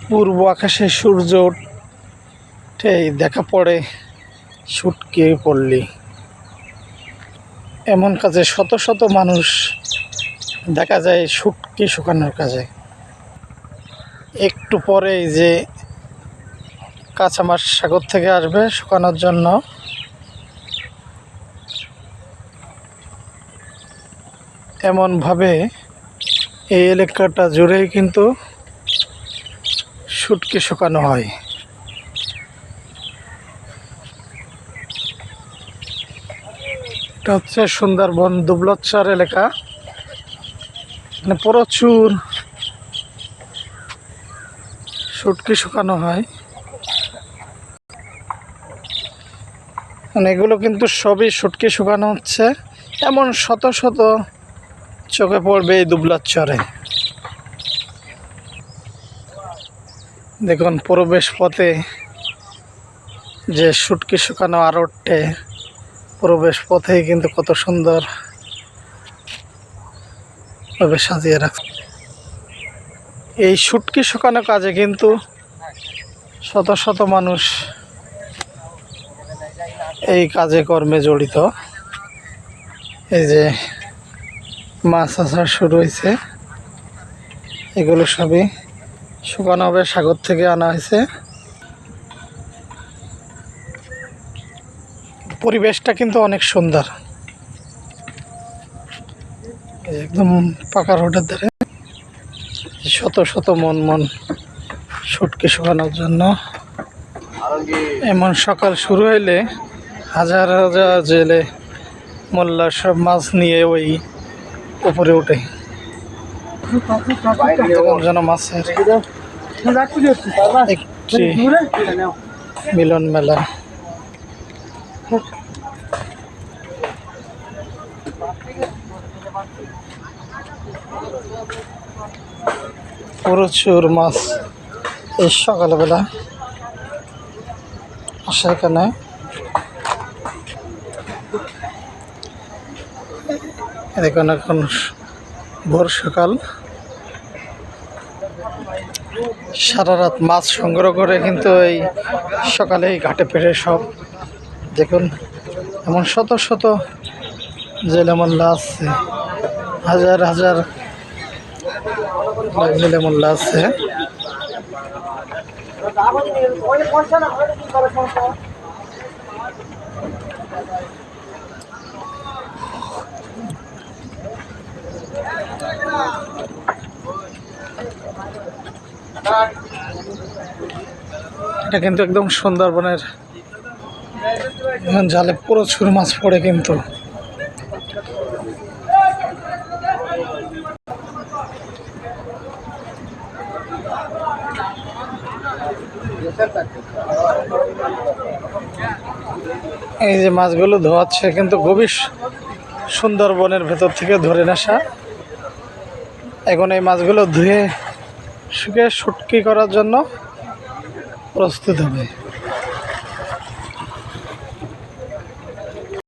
পূর্ব আকাশে সূর্য উঠেই দেখা পড়ে শুটকি পল্লী। এমন কাজে শত শত মানুষ দেখা যায় শুটকি শুকানোর কাজে। একটু পরেই যে কাঁচা মাছ সাগর থেকে আসবে শুকানোর জন্য, এমনভাবে এই এলাকাটা জুড়েই কিন্তু শুটকি শুকানো হয়। এটা হচ্ছে সুন্দরবন দুবলাচর এলাকা। মানে প্রচুর শুটকি শুকানো হয়। মানে এগুলো কিন্তু সবই শুটকি শুকানো হচ্ছে, এমন শত শত চোখে পড়বে এই দুবলাচরে। দেখুন প্রবেশ পথে যে শুটকি শুকানো আড়টে, প্রবেশ পথেই কিন্তু কত সুন্দর ভাবে সাজিয়ে রাখছে। এই শুটকি শুকানো কাজে কিন্তু শত শত মানুষ এই কাজে কর্মে জড়িত। এই যে মাছ আসা শুরু হয়েছে, এগুলো সবই শুকানো হবে, সাগর থেকে আনা হয়েছে। পরিবেশটা কিন্তু অনেক সুন্দর, একদম পাকা রোডের ধারে শত শত মন শুটকি শুকানোর জন্য। এমন সকাল শুরু হইলে হাজার হাজার জেলে মোল্লা সব মাছ নিয়ে ওই উপরে উঠে। যেন মাছের একটি মিলন মেলা। প্রচুর মাছ এই সকালবেলা আসে এখানে। দেখুন এখন ভোর সকাল, সারা রাত মাছ সংগ্রহ করে কিন্তু এই সকালে এই ঘাটে পেরে সব। দেখুন এমন শত শত জেলে মোল্লা আছে, হাজার হাজার জেলে মোল্লা আছে। এটা কিন্তু একদম সুন্দরবনের জালে প্রচুর মাছ পড়ে কিন্তু। এই যে মাছগুলো ধোয়াচ্ছে কিন্তু গভীর সুন্দরবনের ভেতর থেকে ধরে আসা। এখন এই মাছগুলো ধুয়ে শুকিয়ে শুটকি করার জন্য প্রস্তুত হবে।